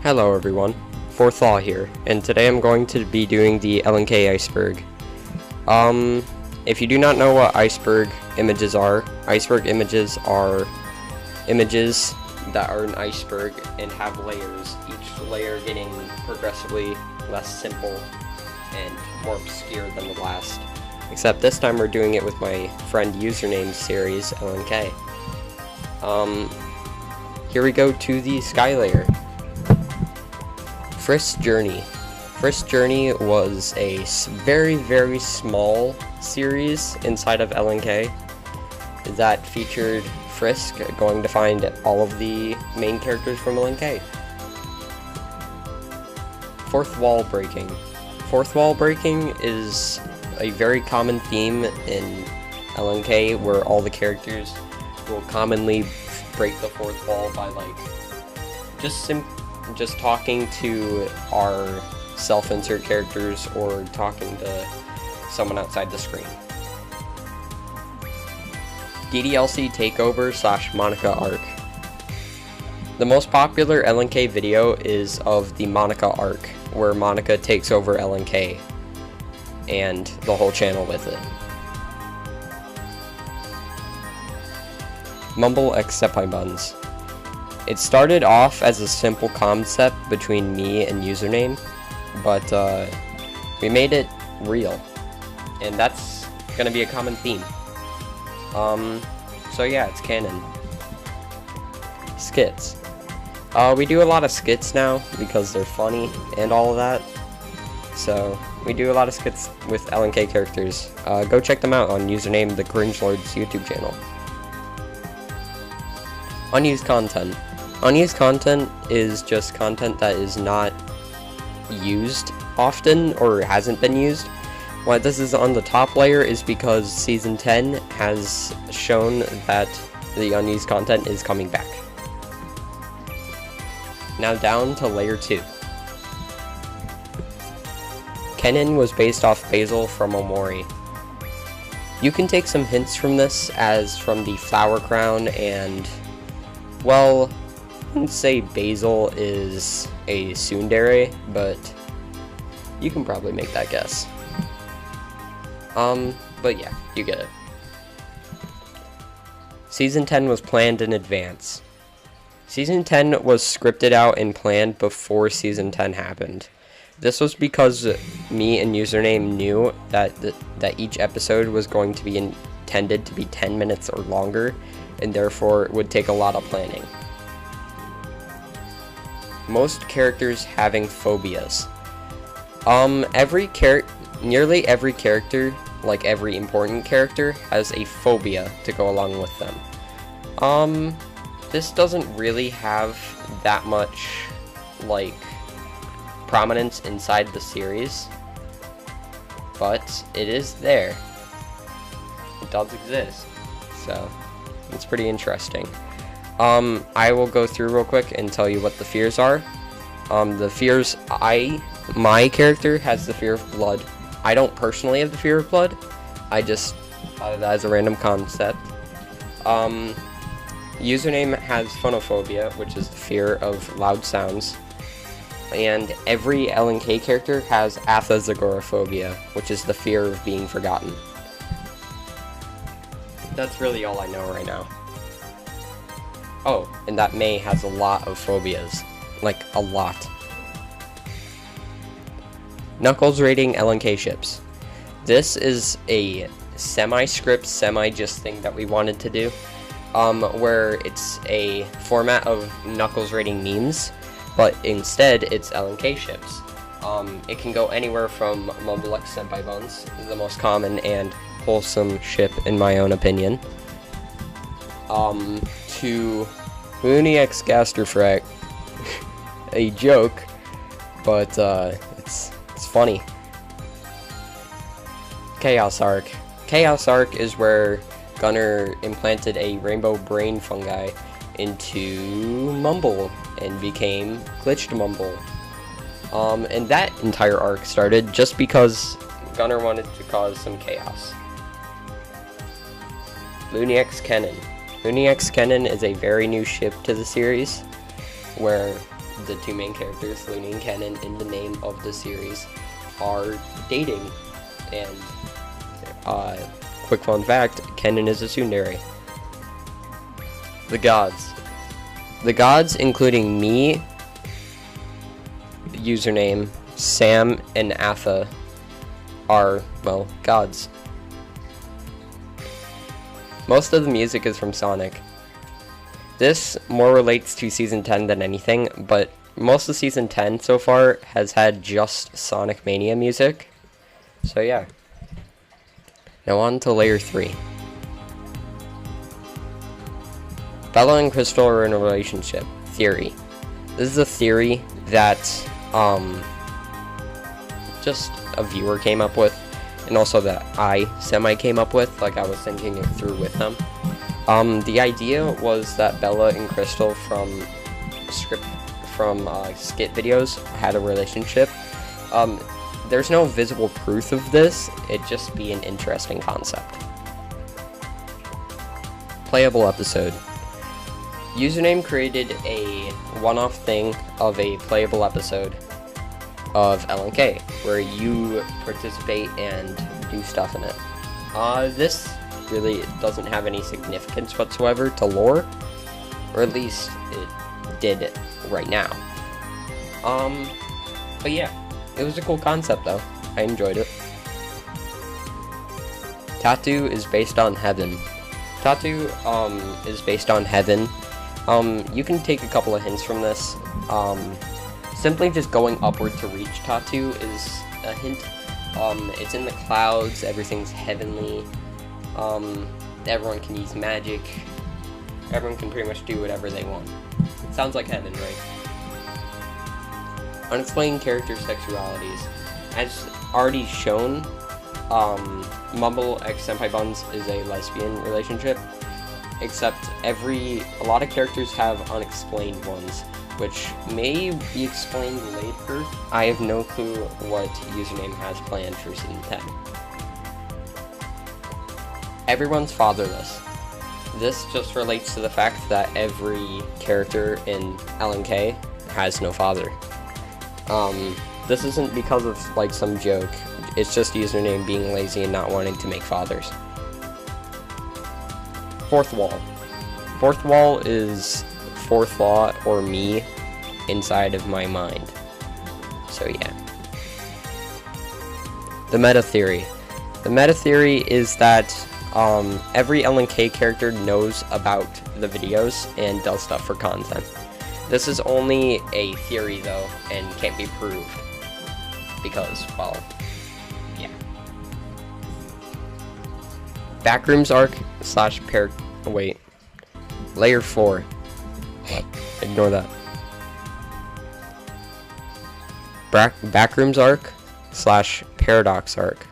Hello everyone, Fourth Law here, and today I'm going to be doing the LNK Iceberg. If you do not know what Iceberg images are images are images that are an iceberg and have layers, each layer getting progressively less simple and more obscure than the last. Except this time we're doing it with my friend username series, LNK. Here we go to the sky layer. Frisk's Journey. Frisk's Journey was a very small series inside of LNK that featured Frisk going to find all of the main characters from LNK. Fourth wall breaking. Fourth wall breaking is a very common theme in LNK where all the characters will commonly break the fourth wall by just talking to our self-insert characters or talking to someone outside the screen. DDLC Takeover / Monica arc. The most popular LNK video is of the Monica arc, where Monica takes over LNK and the whole channel with it. Mumble x Senpai Buns. It started off as a simple concept between me and username, but we made it real, and that's gonna be a common theme. So yeah, it's canon. Skits. We do a lot of skits now because they're funny and all of that. So we do a lot of skits with LNK characters. Go check them out on username the Cringe Lord's YouTube channel. Unused content. Unused content is just content that is not used often or hasn't been used. Why this is on the top layer is because Season 10 has shown that the unused content is coming back. Now down to layer 2. Kinen was based off Basil from Omori. You can take some hints from this as from the flower crown and, well, I wouldn't say Basil is a tsundere, but you can probably make that guess. But yeah, you get it. Season 10 was planned in advance. Season 10 was scripted out and planned before Season 10 happened. This was because me and username knew that each episode was going to be intended to be 10 minutes or longer, and therefore it would take a lot of planning. Most characters having phobias. Nearly every character, like every important character, has a phobia to go along with them. This doesn't really have that much, prominence inside the series, but it is there. It does exist, so it's pretty interesting. I will go through real quick and tell you what the fears are. The fears, my character has the fear of blood. I don't personally have the fear of blood. I just thought of that as a random concept. Username has phonophobia, which is the fear of loud sounds. And every LNK character has agoraphobia, which is the fear of being forgotten. That's really all I know right now. Oh, and that May has a lot of phobias. Like, a lot. Knuckles rating LNK ships. This is a semi-script, semi-just thing that we wanted to do. Where it's a format of Knuckles rating memes, but instead it's LNK ships. It can go anywhere from Mumble x Senpai Buns, the most common and wholesome ship in my own opinion, to Luni x Gasterfrack. A joke, but it's funny. Chaos Arc. Chaos Arc is where Gunner implanted a rainbow brain fungi into Mumble and became glitched Mumble. And that entire arc started just because Gunner wanted to cause some chaos. Luni x Kinen. Luni x Kinen is a very new ship to the series, where the two main characters, Luni and Kinen, in the name of the series, are dating. And quick fun fact, Kinen is a tsundere. The gods. The gods, including me, username, Sam, and Atha, are, well, gods. Most of the music is from Sonic. This more relates to Season 10 than anything, but most of Season 10 so far has had just Sonic Mania music. So yeah. Now on to Layer 3. Bella and Crystal are in a relationship. Theory. This is a theory that just a viewer came up with, and also that I came up with, like I was thinking it through with them. The idea was that Bella and Crystal from skit videos had a relationship. There's no visible proof of this, it'd just be an interesting concept. Playable episode. Username created a one-off thing of a playable episode of LNK, where you participate and do stuff in it. This really doesn't have any significance whatsoever to lore, or at least it did right now. But yeah, it was a cool concept though. I enjoyed it. Tattoo is based on heaven. Tattoo is based on heaven. You can take a couple of hints from this. Simply just going upward to reach Tattoo is a hint. It's in the clouds, everything's heavenly. Everyone can use magic. Everyone can pretty much do whatever they want. It sounds like heaven, right? Unexplained character sexualities. As already shown, Mumble x Senpai Buns is a lesbian relationship, except a lot of characters have unexplained ones, which may be explained later. I have no clue what Username has planned for Season 10. Everyone's fatherless. This just relates to the fact that every character in LNK has no father. This isn't because of like some joke, it's just Username being lazy and not wanting to make fathers. Fourth wall. Fourth wall is fourth law or me inside of my mind. So yeah. The meta theory. The meta theory is that every LNK character knows about the videos and does stuff for content. This is only a theory though, and can't be proved. Because, well, yeah. Backrooms arc slash Layer 4. Ignore that. Backrooms arc slash Paradox arc.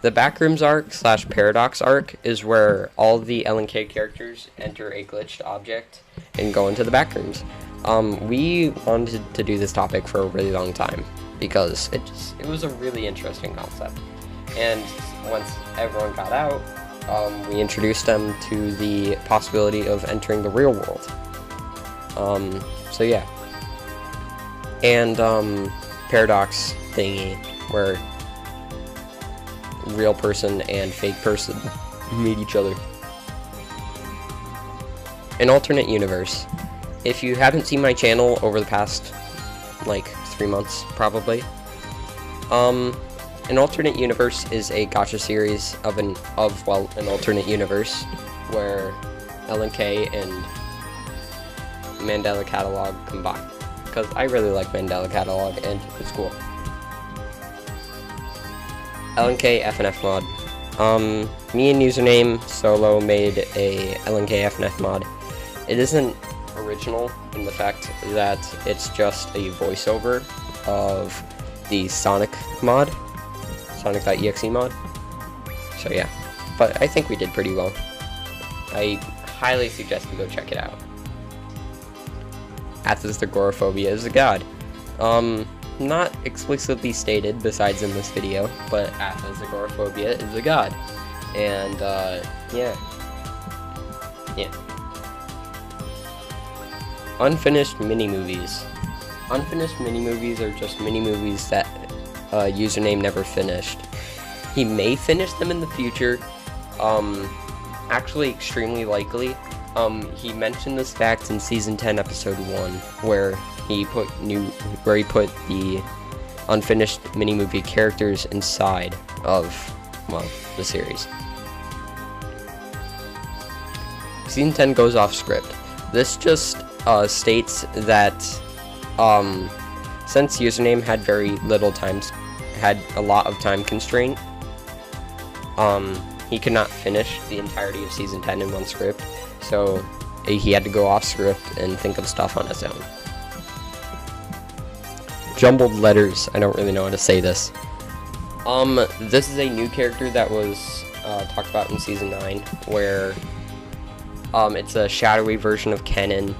The Backrooms arc slash Paradox arc is where all the LNK characters enter a glitched object and go into the backrooms. We wanted to do this topic for a really long time because it was a really interesting concept. And once everyone got out, we introduced them to the possibility of entering the real world. So yeah. And Paradox thingy, where real person and fake person meet each other. An alternate universe. If you haven't seen my channel over the past like 3 months probably, an alternate universe is a gacha series of an alternate universe where LNK and Mandela Catalog combine, because I really like Mandela Catalog and it's cool. LNK FNF mod. Me and Username Solo made a LNK FNF mod. It isn't original in the fact that it's just a voiceover of the Sonic mod, Sonic.exe mod. So yeah, but I think we did pretty well. I highly suggest you go check it out. Atha's agoraphobia is a god. Not explicitly stated besides in this video, but Atha's agoraphobia is a god. And yeah. Unfinished mini movies. Unfinished mini-movies are just mini-movies that Username never finished. He may finish them in the future, actually extremely likely. He mentioned this fact in Season 10, Episode 1, where he put the unfinished mini-movie characters inside of, well, the series. Season 10 goes off script. This just states that since Username had had a lot of time constraint, he could not finish the entirety of Season 10 in one script, so he had to go off script and think of stuff on his own. Jumbled letters, I don't really know how to say this. This is a new character that was talked about in Season 9, where it's a shadowy version of Kinen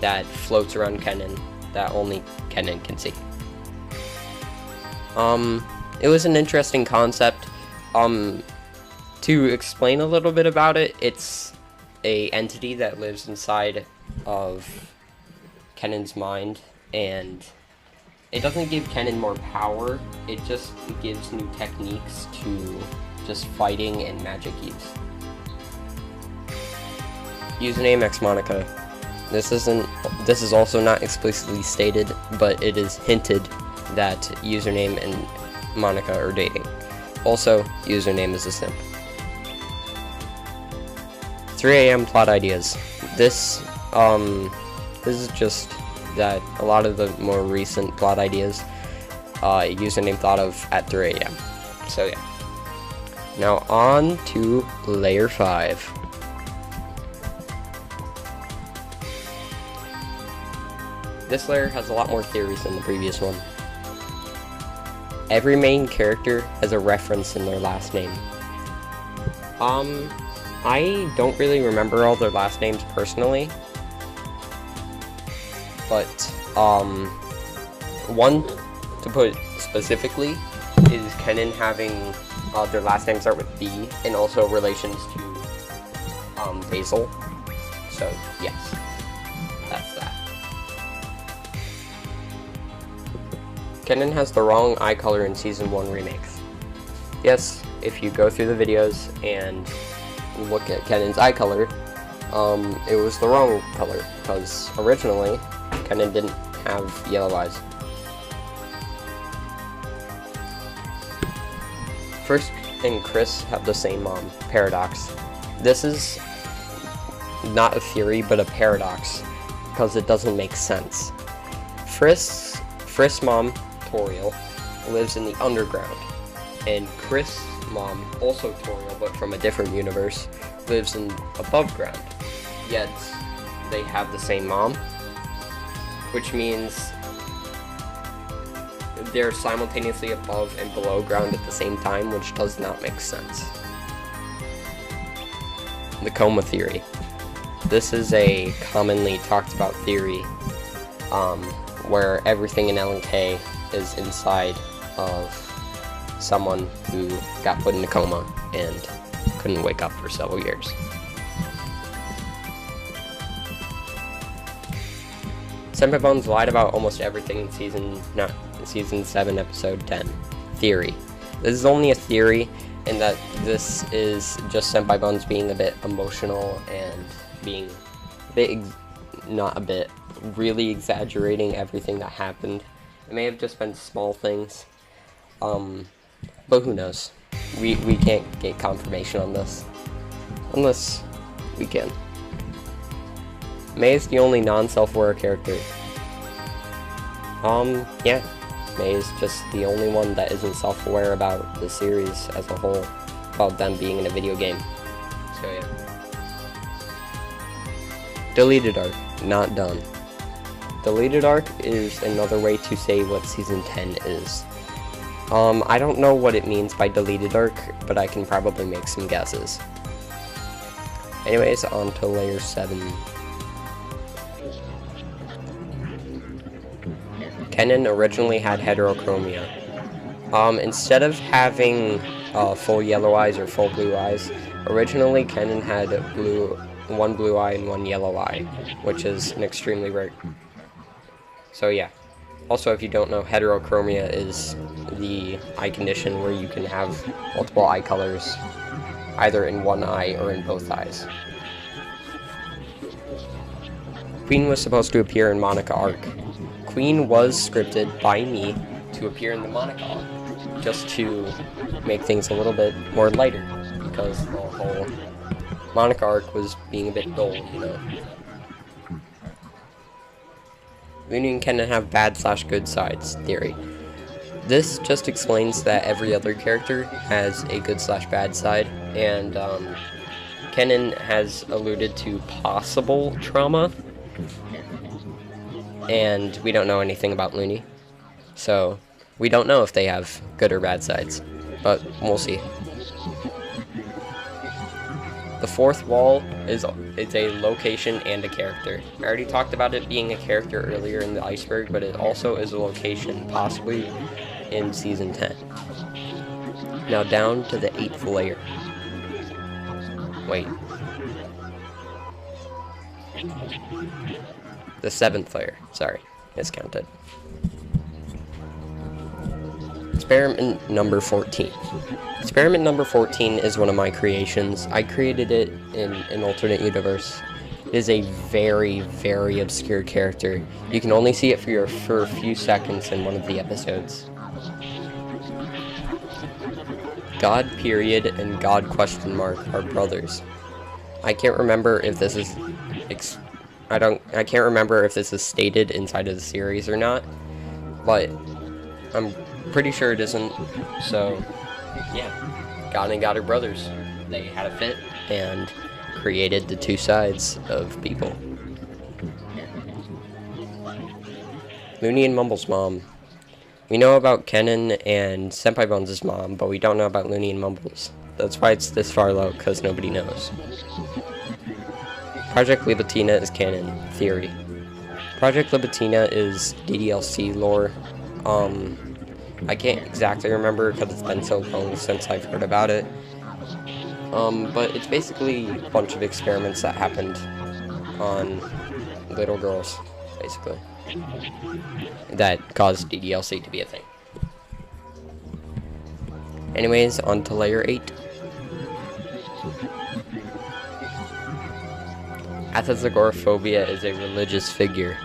that floats around Kinen that only Kinen can see. It was an interesting concept. To explain a little bit about it, it's a entity that lives inside of Kenen's mind, and it doesn't give Kinen more power, it just gives new techniques to just fighting and magic use. Username X Monica. This is also not explicitly stated, but it is hinted that Username and Monica are dating. Also, Username is a simp. 3 AM plot ideas. This is just that a lot of the more recent plot ideas Username thought of at 3 AM. So yeah. Now on to layer 5. This layer has a lot more theories than the previous one. Every main character has a reference in their last name. I don't really remember all their last names personally, but one to put specifically is Kinen having their last names start with B, and also relations to Basil. So yes, that's that. Kinen has the wrong eye color in Season 1 remakes. Yes, if you go through the videos and look at Kenen's eye color, it was the wrong color, because originally Kinen didn't have yellow eyes. Frisk and Chris have the same mom. Paradox. This is not a theory, but a paradox, because it doesn't make sense. Frisk's mom, Toriel, lives in the underground, and Chris' mom, also Toriel, but from a different universe, lives in above ground. Yet they have the same mom, which means they're simultaneously above and below ground at the same time, which does not make sense. The coma theory. This is a commonly talked about theory, where everything in LNK is inside of someone who got put in a coma and couldn't wake up for several years. Senpai Bones lied about almost everything in Season 7, Episode 10. Theory. This is only a theory, in that this is just Senpai Bones being a bit emotional and being really exaggerating everything that happened. It may have just been small things, but who knows? We can't get confirmation on this, unless we can. May is the only non-self-aware character. Yeah, May is just the only one that isn't self-aware about the series as a whole, about them being in a video game. So yeah. Deleted arc, not done. Deleted arc is another way to say what Season 10 is. I don't know what it means by deleted arc, but I can probably make some guesses. Anyways, on to layer 7. Kinen originally had heterochromia. Instead of having full yellow eyes or full blue eyes, originally Kinen had one blue eye and one yellow eye, which is an extremely rare. So yeah, Also, if you don't know, heterochromia is the eye condition where you can have multiple eye colors, either in one eye or in both eyes. Queen was supposed to appear in Monica arc. Queen was scripted by me to appear in the Monica arc, just to make things a little bit more lighter, because the whole Monica arc was being a bit dull, you know. Luni and Kinen have bad/good sides theory. This just explains that every other character has a good/bad side, and Kinen has alluded to possible trauma, and we don't know anything about Luni, so we don't know if they have good or bad sides, but we'll see. The fourth wall is a location and a character. I already talked about it being a character earlier in the Iceberg, but it also is a location, possibly in Season 10. Now down to the 8th layer. Wait. The 7th layer. Sorry, miscounted. Experiment number 14. Experiment number 14 is one of my creations. I created it in an alternate universe. It is a very, very obscure character. You can only see it for a few seconds in one of the episodes. God period and God question mark are brothers. I can't remember if this is I can't remember if this is stated inside of the series or not, but I'm pretty sure it isn't. So yeah, God and God are brothers. They had a fit and created the two sides of people. Luni and Mumble's mom. We know about Kinen and Senpai Bones' mom, but we don't know about Luni and Mumble's. That's why it's this far low, because nobody knows. Project Libitina is canon. Theory. Project Libitina is DDLC lore. I can't exactly remember because it's been so long since I've heard about it. But it's basically a bunch of experiments that happened on little girls, basically, that caused DDLC to be a thing. Anyways, on to layer 8. Agoraphobia is a religious figure.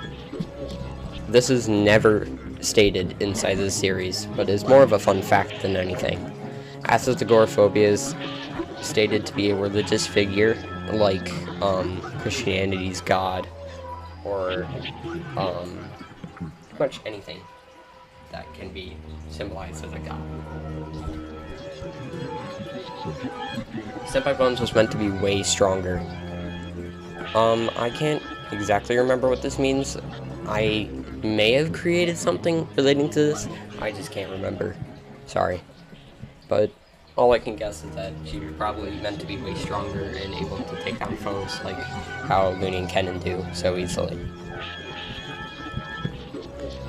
This is never stated inside the series, but is more of a fun fact than anything. Agoraphobia is stated to be a religious figure, like Christianity's God, or pretty much anything that can be symbolized as a god. Senpai Bones was meant to be way stronger. I can't exactly remember what this means. I may have created something relating to this. I just can't remember. Sorry. But all I can guess is that she was probably meant to be way stronger and able to take down foes like how Luni and Kinen do so easily.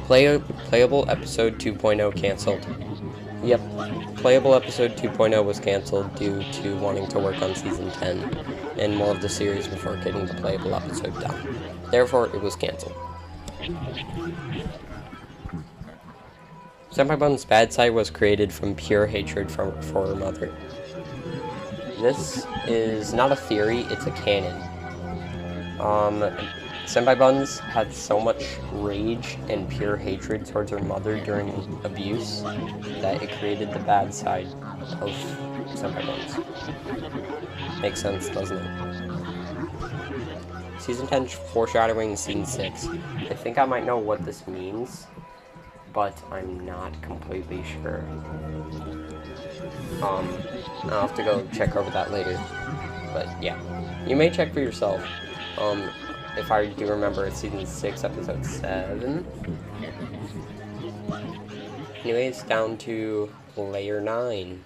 Playable episode 2.0 cancelled. Yep, playable episode 2.0 was cancelled due to wanting to work on season 10 and more of the series before getting the playable episode done. Therefore, it was cancelled. Senpai Bones' bad side was created from pure hatred for her mother. This is not a theory, it's a canon. Senpai Bones had so much rage and pure hatred towards her mother during abuse that it created the bad side of Senpai Bones. Makes sense, doesn't it? Season 10 foreshadowing scene 6. I think I might know what this means, but I'm not completely sure. I'll have to go check over that later. But yeah, you may check for yourself. If I do remember, it's season 6, episode 7. Anyways, down to layer 9.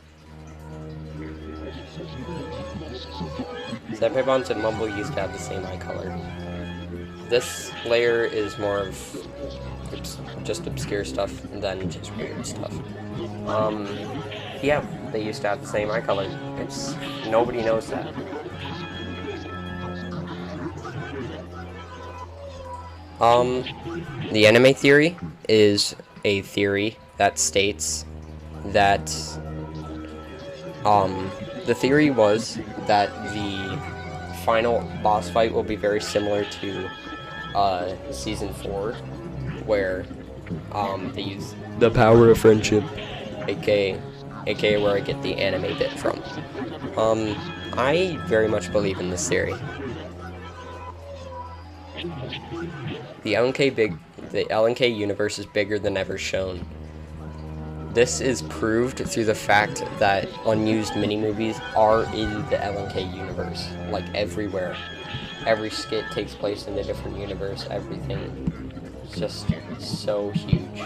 Senpai Bones and Mumble used to have the same eye color. This layer is more of just obscure stuff than just weird stuff. Yeah, they used to have the same eye color. Nobody knows that. The anime theory is a theory that states that the theory was that the final boss fight will be very similar to season 4, where they use the power of friendship, aka where I get the anime bit from. I very much believe in this theory. The LNK universe is bigger than ever shown. This is proved through the fact that unused mini-movies are in the LNK universe, like everywhere. Every skit takes place in a different universe, everything is just so huge,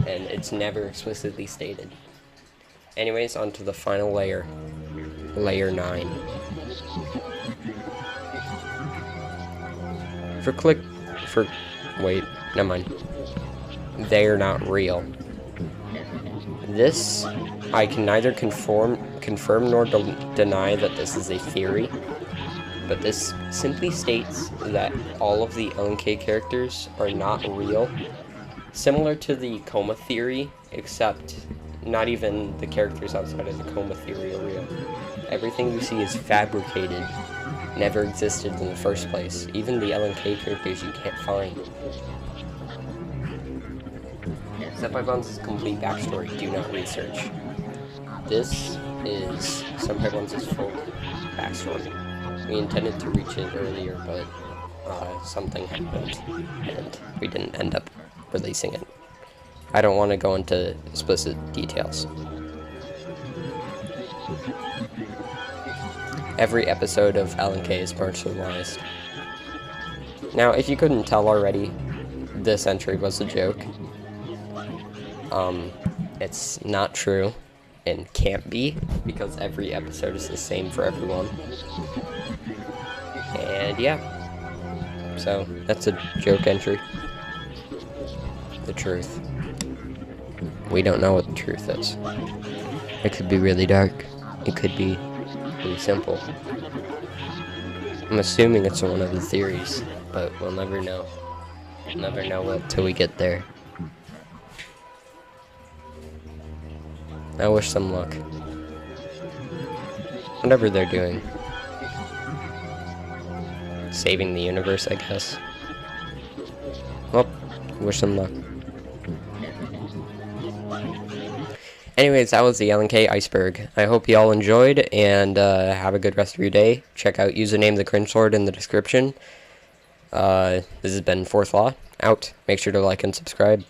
and it's never explicitly stated. Anyways, on to the final layer, layer 9. Wait, never mind. They're not real. This, I can neither confirm nor deny that this is a theory, but this simply states that all of the LNK characters are not real, similar to the coma theory, except not even the characters outside of the coma theory are real. Everything you see is fabricated, never existed in the first place. Even the LNK characters you can't find. Senpai complete backstory, do not research. This is Senpai full backstory. We intended to reach it earlier, but something happened, and we didn't end up releasing it. I don't want to go into explicit details. Every episode of LNK is marginalized. Now, if you couldn't tell already, this entry was a joke. It's not true, and can't be, because every episode is the same for everyone. And yeah, so that's a joke entry. The truth. We don't know what the truth is. It could be really dark. It could be really simple. I'm assuming it's one of the theories, but we'll never know. We'll never know until we get there. I wish them luck. Whatever they're doing. Saving the universe, I guess. Well, wish them luck. Anyways, that was the LNK Iceberg. I hope you all enjoyed, and have a good rest of your day. Check out username the cringe lord in the description. This has been Fourth Law, out. Make sure to like and subscribe.